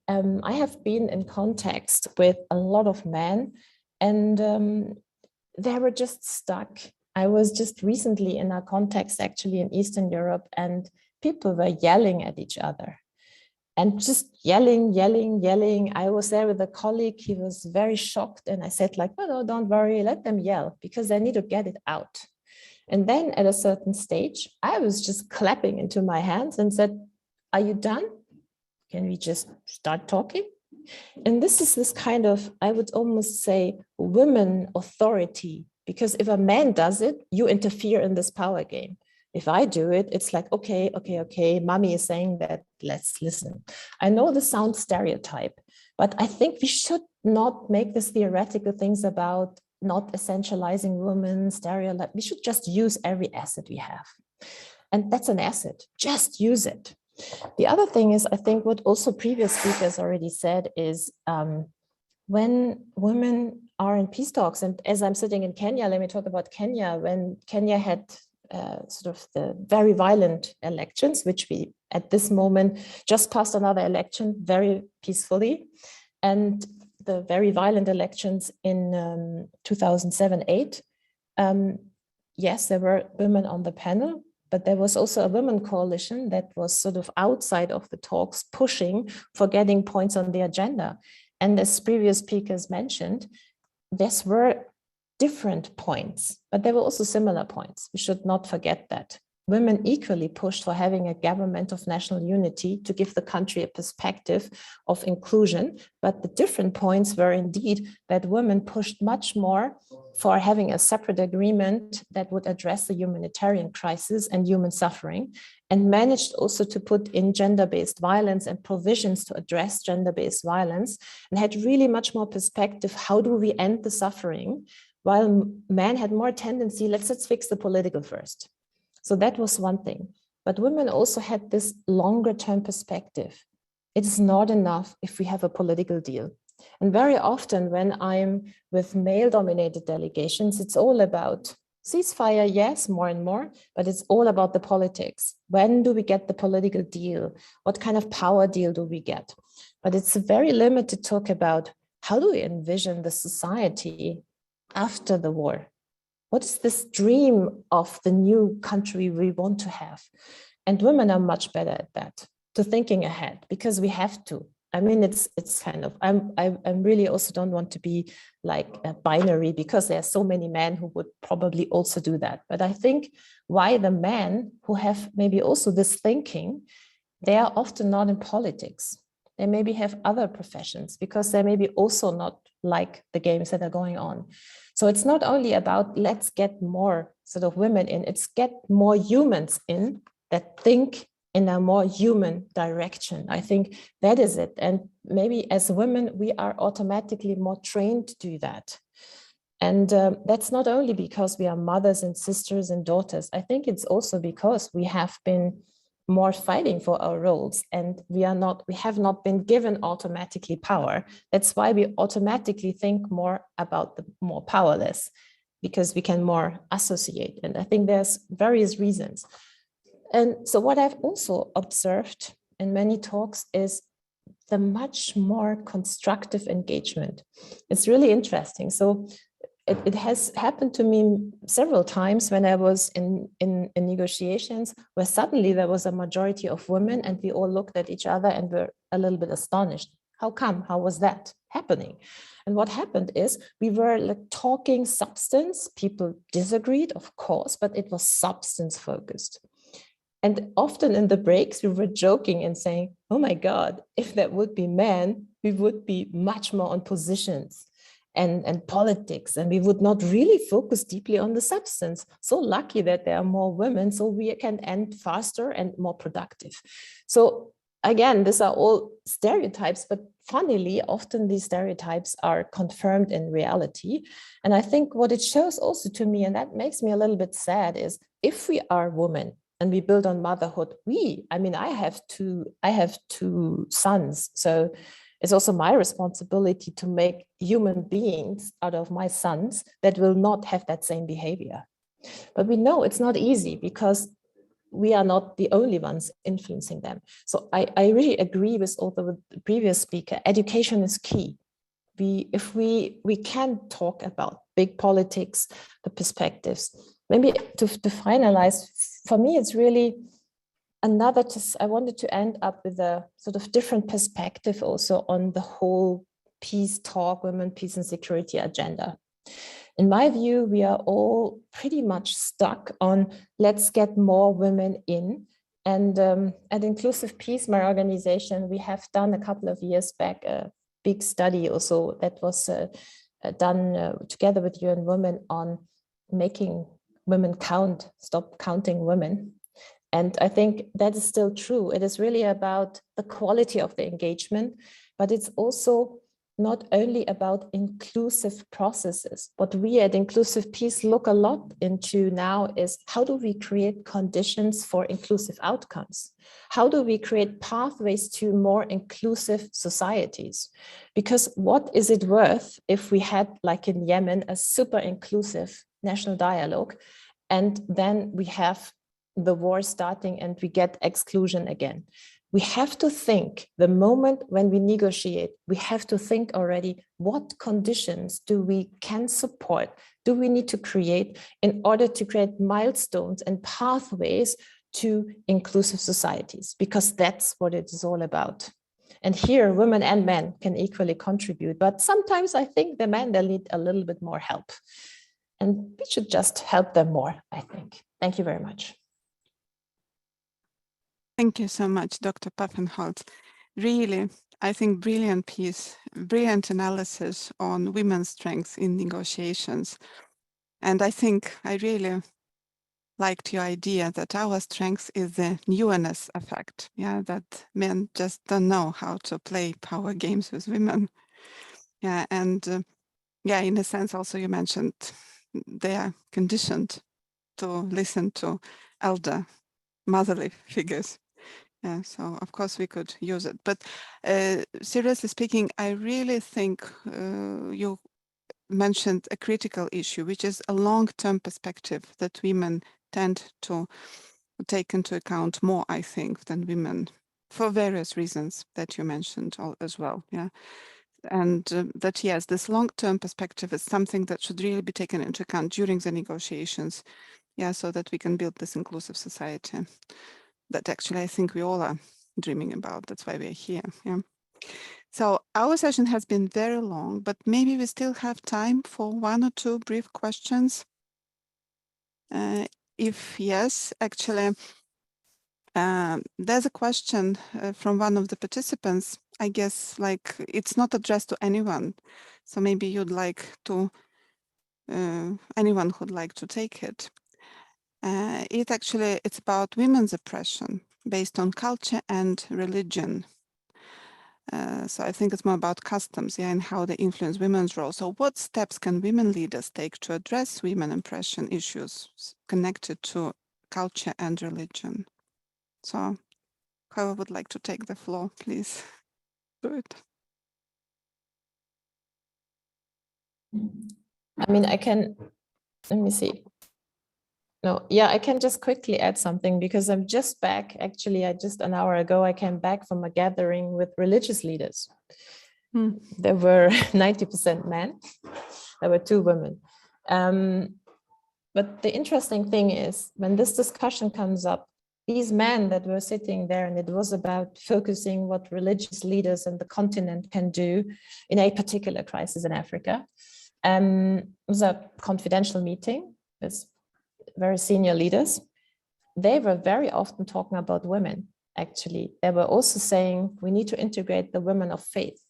I have been in context with a lot of men, and they were just stuck. I was just recently in a context actually in Eastern Europe, and people were yelling at each other and just yelling. I was there with a colleague. He was very shocked. And I said, like, no, don't worry, let them yell, because they need to get it out. And then at a certain stage, I was just clapping into my hands and said, are you done? Can we just start talking? And this is this kind of, I would almost say, women authority, because if a man does it, you interfere in this power game. If I do it, it's like, okay, mommy is saying that, let's listen. I know this sounds stereotype, but I think we should not make this theoretical things about not essentializing women, stereotype. We should just use every asset we have. And that's an asset, just use it. The other thing is, I think what also previous speakers already said is when women are in peace talks, and as I'm sitting in Kenya, let me talk about Kenya. When Kenya had sort of the very violent elections, which we at this moment just passed another election very peacefully, and the very violent elections in 2007-8, yes, there were women on the panel, but there was also a women coalition that was sort of outside of the talks, pushing for getting points on the agenda. And as previous speakers mentioned, these were different points, but there were also similar points. We should not forget that. Women equally pushed for having a government of national unity to give the country a perspective of inclusion. But the different points were indeed that women pushed much more for having a separate agreement that would address the humanitarian crisis and human suffering, and managed also to put in gender-based violence and provisions to address gender-based violence, and had really much more perspective. How do we end the suffering? While men had more tendency, let's fix the political first. So that was one thing. But women also had this longer term perspective. It is not enough if we have a political deal. And very often when I'm with male dominated delegations, it's all about ceasefire, yes, more and more, but it's all about the politics. When do we get the political deal? What kind of power deal do we get? But it's a very limited talk about how do we envision the society after the war? What is this dream of the new country we want to have? And women are much better at that, to thinking ahead, because we have to. I mean, it's kind of, I'm really also don't want to be like a binary, because there are so many men who would probably also do that. But I think why the men who have maybe also this thinking, they are often not in politics. They maybe have other professions, because they maybe also not like the games that are going on. So it's not only about let's get more sort of women in, it's get more humans in that think in a more human direction. I think that is it. And maybe as women, we are automatically more trained to do that. And that's not only because we are mothers and sisters and daughters. I think it's also because we have been more fighting for our roles, and we have not been given automatically power. That's why we automatically think more about the more powerless. because we can more associate. And I think there's various reasons. And so what I've also observed in many talks is the much more constructive engagement. It's really interesting. So it has happened to me several times when I was in negotiations where suddenly there was a majority of women and we all looked at each other and were a little bit astonished. How come? How was that happening? And what happened is we were like talking substance. People disagreed, of course, but it was substance focused. And often in the breaks, we were joking and saying, oh my God, if that would be men, we would be much more on positions and politics, and we would not really focus deeply on the substance. So lucky that there are more women, so we can end faster and more productive. So again, these are all stereotypes, but funnily, often these stereotypes are confirmed in reality. And I think what it shows also to me, and that makes me a little bit sad, is if we are women and we build on motherhood, I have two sons, so it's also my responsibility to make human beings out of my sons that will not have that same behavior. But we know it's not easy because we are not the only ones influencing them. So I really agree with the previous speaker. Education is key. If we can talk about big politics, the perspectives. Maybe to finalize, for me, it's really I wanted to end up with a sort of different perspective also on the whole peace talk, women, peace and security agenda. In my view, we are all pretty much stuck on let's get more women in. And at Inclusive Peace, my organization, we have done a couple of years back a big study also that was done together with UN Women on making women count, stop counting women. And I think that is still true. It is really about the quality of the engagement, but it's also not only about inclusive processes. What we at Inclusive Peace look a lot into now is how do we create conditions for inclusive outcomes? How do we create pathways to more inclusive societies? Because what is it worth if we had, like in Yemen, a super inclusive national dialogue, and then we have the war starting and we get exclusion again? We have to think the moment when we negotiate, we have to think already what conditions can support, do we need to create in order to create milestones and pathways to inclusive societies, because that's what it is all about. And here women and men can equally contribute, but sometimes I think the men, they need a little bit more help, and we should just help them more, I think. Thank you very much. Thank you so much, Dr. Paffenholtz. Really, I think brilliant piece, brilliant analysis on women's strengths in negotiations. And I think I really liked your idea that our strength is the newness effect. Yeah, that men just don't know how to play power games with women. Yeah, and yeah, in a sense also you mentioned they are conditioned to listen to elder motherly figures. Yeah, so of course we could use it. But seriously speaking, I really think you mentioned a critical issue, which is a long-term perspective that women tend to take into account more, I think, than women, for various reasons that you mentioned as well. Yeah, and that yes, this long-term perspective is something that should really be taken into account during the negotiations. Yeah, so that we can build this inclusive society that actually I think we all are dreaming about. That's why we're here. Yeah. So our session has been very long, but maybe we still have time for one or two brief questions. If yes, actually, there's a question from one of the participants. I guess like it's not addressed to anyone. So maybe you'd like to, anyone who'd like to take it. It's about women's oppression based on culture and religion. So I think it's more about customs, yeah, and how they influence women's role. So what steps can women leaders take to address women oppression issues connected to culture and religion? So whoever would like to take the floor, please do it. I mean, I can let me see. No, yeah, I can just quickly add something because I'm just back. Actually, just an hour ago, I came back from a gathering with religious leaders. There were 90% men. There were 2 women. But the interesting thing is when this discussion comes up, these men that were sitting there, and it was about focusing what religious leaders in the continent can do in a particular crisis in Africa. It was a confidential meeting with very senior leaders. They were very often talking about women, actually. They were also saying, we need to integrate the women of faith.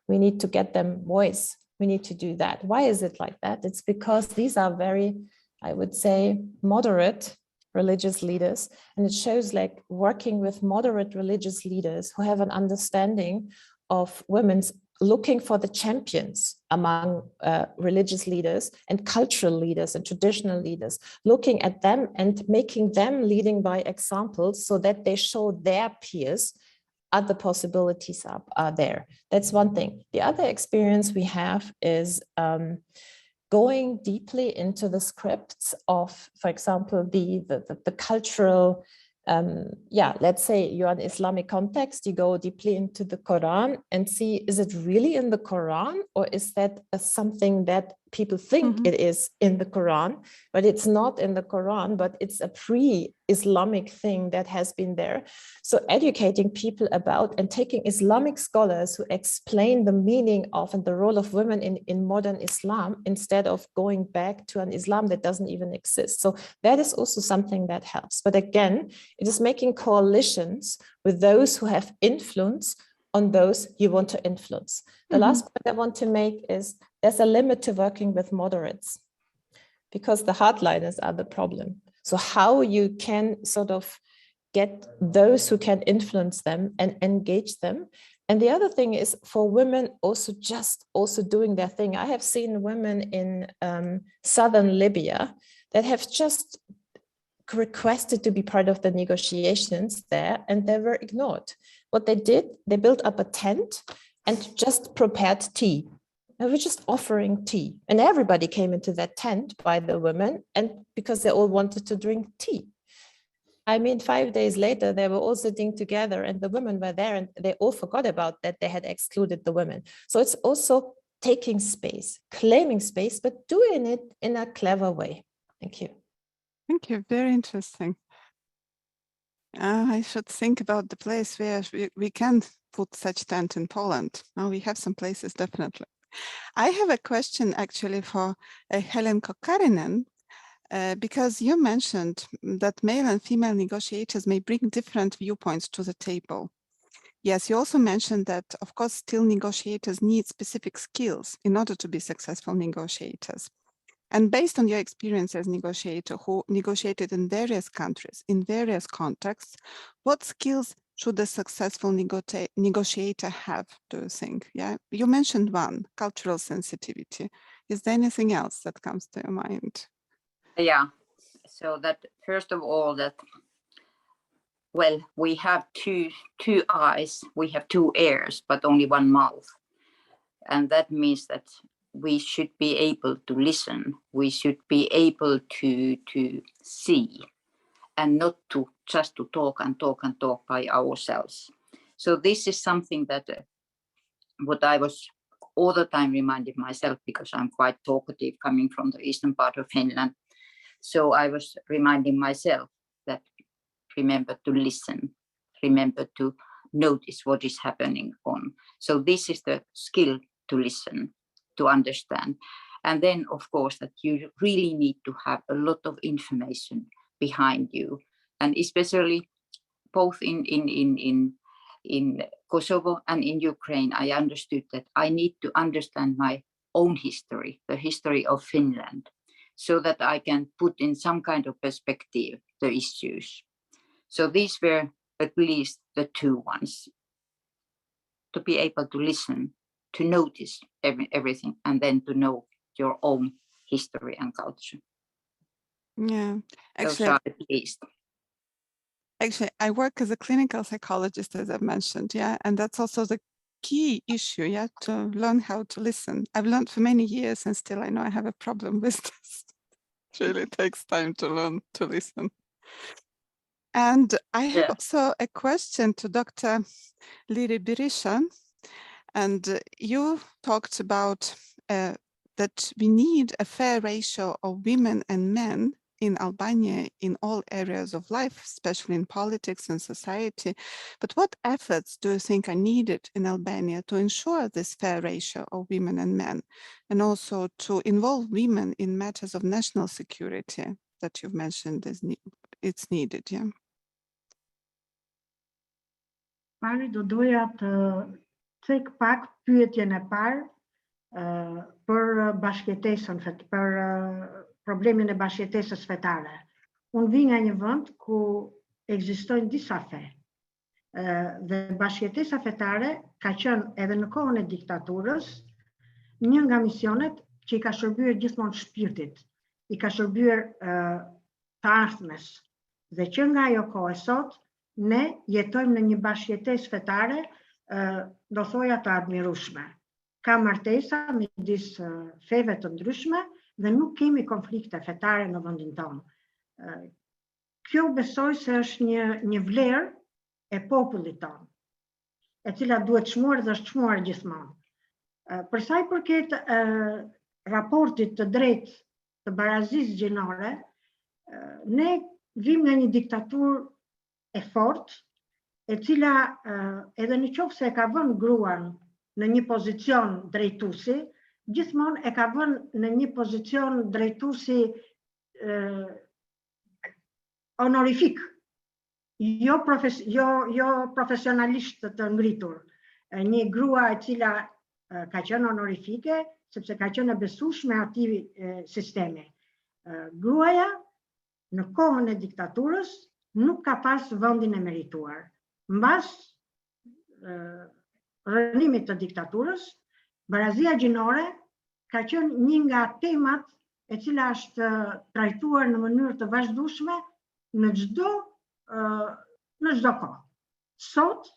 We need to get them voice. We need to do that. Why is it like that? It's because these are very, I would say, moderate religious leaders. And it shows like working with moderate religious leaders who have an understanding of women's looking for the champions among religious leaders and cultural leaders and traditional leaders, looking at them and making them leading by examples so that they show their peers other possibilities are there. That's one thing. The other experience we have is going deeply into the scripts of, for example, the cultural, let's say you're in Islamic context, you go deeply into the Quran and see, is it really in the Quran, or is that something that people think it is in the Quran, but it's not in the Quran, but it's a pre-Islamic thing that has been there. So educating people about and taking Islamic scholars who explain the meaning of and the role of women in modern Islam instead of going back to an Islam that doesn't even exist. So that is also something that helps. But again, it is making coalitions with those who have influence on those you want to influence. The last point I want to make is there's a limit to working with moderates because the hardliners are the problem. So how you can sort of get those who can influence them and engage them. And the other thing is for women also doing their thing. I have seen women in southern Libya that have just requested to be part of the negotiations there, and they were ignored. What they did, they built up a tent and just prepared tea. They were just offering tea, and everybody came into that tent by the women, and because they all wanted to drink tea. I mean, 5 days later, they were all sitting together and the women were there and they all forgot about that they had excluded the women. So it's also taking space, claiming space, but doing it in a clever way. Thank you. Thank you. Very interesting. I should think about the place where we can put such tent in Poland. We have some places, definitely. I have a question actually for Helen Kokkarinen, because you mentioned that male and female negotiators may bring different viewpoints to the table. Yes, you also mentioned that, of course, still negotiators need specific skills in order to be successful negotiators. And based on your experience as negotiator who negotiated in various countries, in various contexts, what skills should a successful negotiator have, do you think? Yeah, you mentioned one, cultural sensitivity. Is there anything else that comes to your mind? Yeah, so that first of all that, well, we have two eyes, we have 2 ears, but only 1 mouth. And that means that we should be able to listen. We should be able to see and not to just to talk and talk and talk by ourselves. So this is something that what I was all the time reminding myself, because I'm quite talkative coming from the eastern part of Finland. So I was reminding myself that remember to listen, remember to notice what is happening on. So this is the skill to listen, to understand. And then, of course, that you really need to have a lot of information behind you. And especially both in Kosovo and in Ukraine, I understood that I need to understand my own history, the history of Finland, so that I can put in some kind of perspective the issues. So these were at least the 2 ones. To be able to listen, to notice everything, and then to know your own history and culture. Yeah, Those are at least. Actually, I work as a clinical psychologist, as I've mentioned, yeah, and that's also the key issue, yeah, to learn how to listen. I've learned for many years, and still I know I have a problem with this. really takes time to learn to listen. And I have also a question to Dr. Liri Berisha. And you talked about that we need a fair ratio of women and men in Albania in all areas of life, especially in politics and society. But what efforts do you think are needed in Albania to ensure this fair ratio of women and men, and also to involve women in matters of national security that you've mentioned it's needed? Yeah. Pari do doja të cek pak pyetjen e parë për bashkëjetesën, për problemin e bashkëjetesës fetare. Unë vi nga një vend ku ekzistojnë disa fe. Dhe bashkëjetesa fetare ka qenë edhe në kohën e diktaturës një nga misionet që i ka shërbyer gjithmonë shpirtit, i ka shërbyer të ardhmes. Dhe që nga ajo kohë sot ne jetojmë në një bashkëjetesë fetare, do thoja të admirueshme. Ka martesa midis feve të ndryshme dhe nuk kemi konflikte fetare në vendin tonë. Kjo besoj se është një vlerë e popullit tonë, e cila duhet çmuar dhe është çmuar gjithmonë. Për sa i përket raportit të drejtë të barazisë gjinore, ne vim nga një diktaturë e fortë, e cila edhe në qoftë se e ka vënë gruan në një pozicion drejtuesi, gjithmonë e ka vënë në një pozicion drejtuesi honorifik, jo profesionalisht të ngritur. Një grua e cila ka qenë honorifike, sepse ka qenë e besueshme atij sistemi. Gruaja në kohën e diktaturës nuk ka pas vendin e merituar. Mbas rënimit të diktaturës, barazia gjinore ka qenë një nga temat e cila është trajtuar në mënyrë të vazhdueshme në çdo kohë. Sot,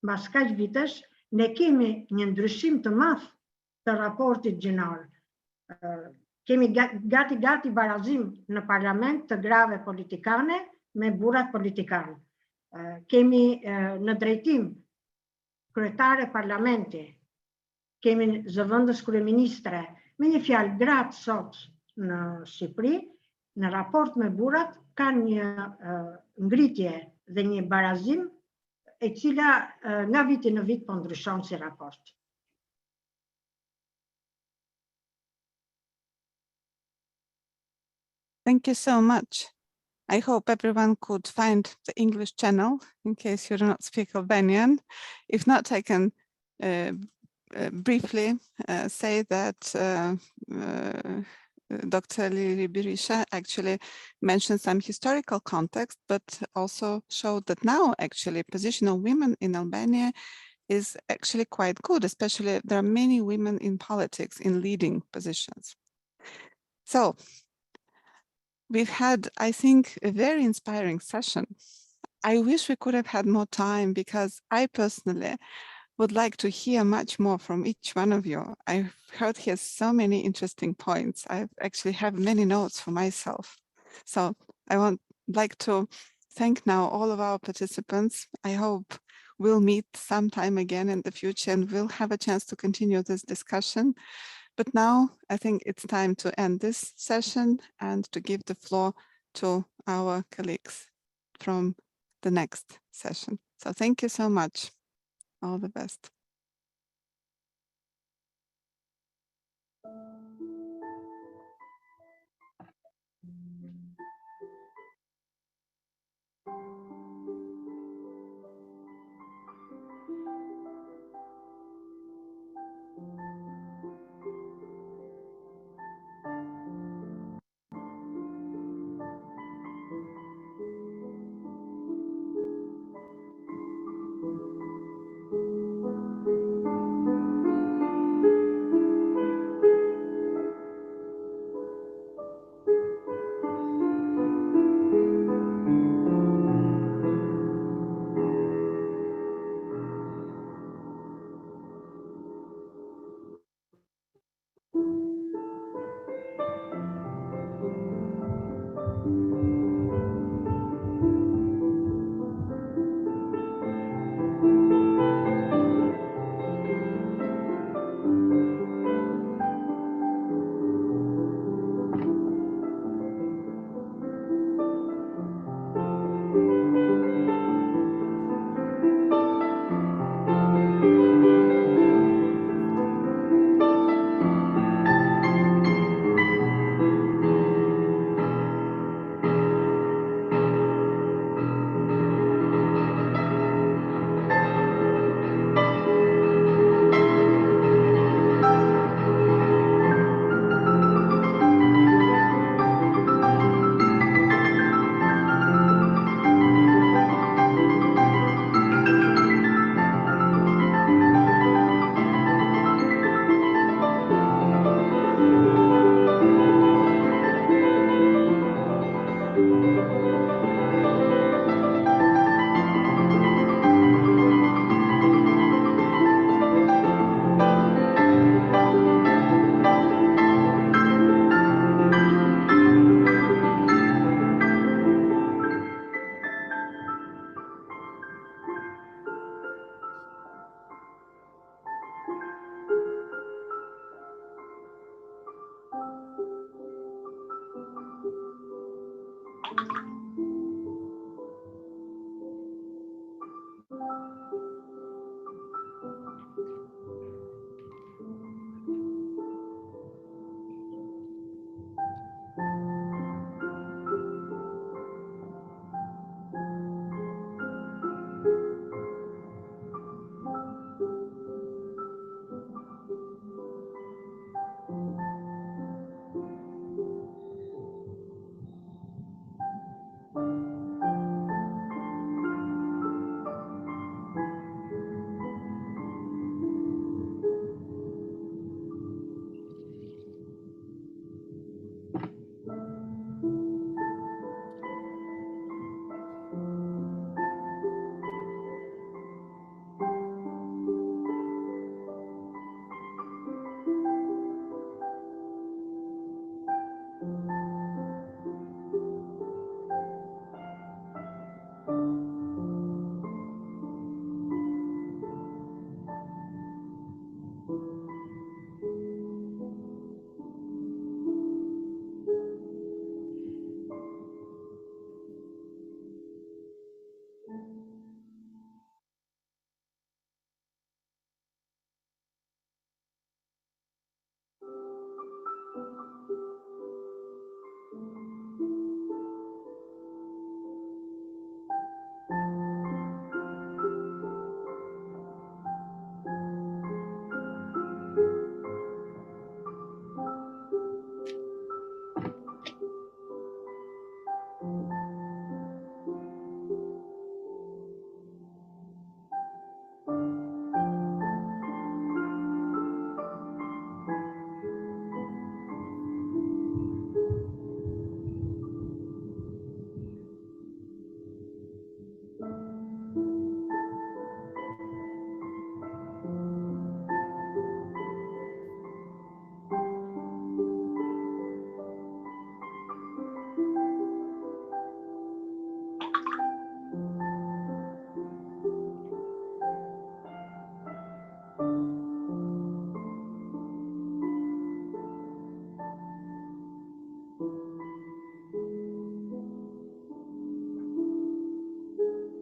mbas kaq vitesh, ne kemi një ndryshim të madh të raportit gjinor. Kemi gati barazim në parlament të grave politikane me burrat politikanë. Kemi në drejtim kryetare parlamenti, kemi zëvendës kryeministre, me një fjalë gratë sot në Shqipëri, në raport me burrat kanë një ngritje dhe një barazim e cila nga viti në vit po ndryshon si raport. Thank you so much. I hope everyone could find the English channel in case you do not speak Albanian. If not, I can briefly say that Dr. Liri Berisha actually mentioned some historical context, but also showed that now actually position of women in Albania is actually quite good, especially there are many women in politics in leading positions. So we've had, I think, a very inspiring session. I wish we could have had more time because I personally would like to hear much more from each one of you. I've heard here so many interesting points. I actually have many notes for myself. So I would like to thank now all of our participants. I hope we'll meet sometime again in the future and we'll have a chance to continue this discussion. But now I think it's time to end this session and to give the floor to our colleagues from the next session. So thank you so much. All the best.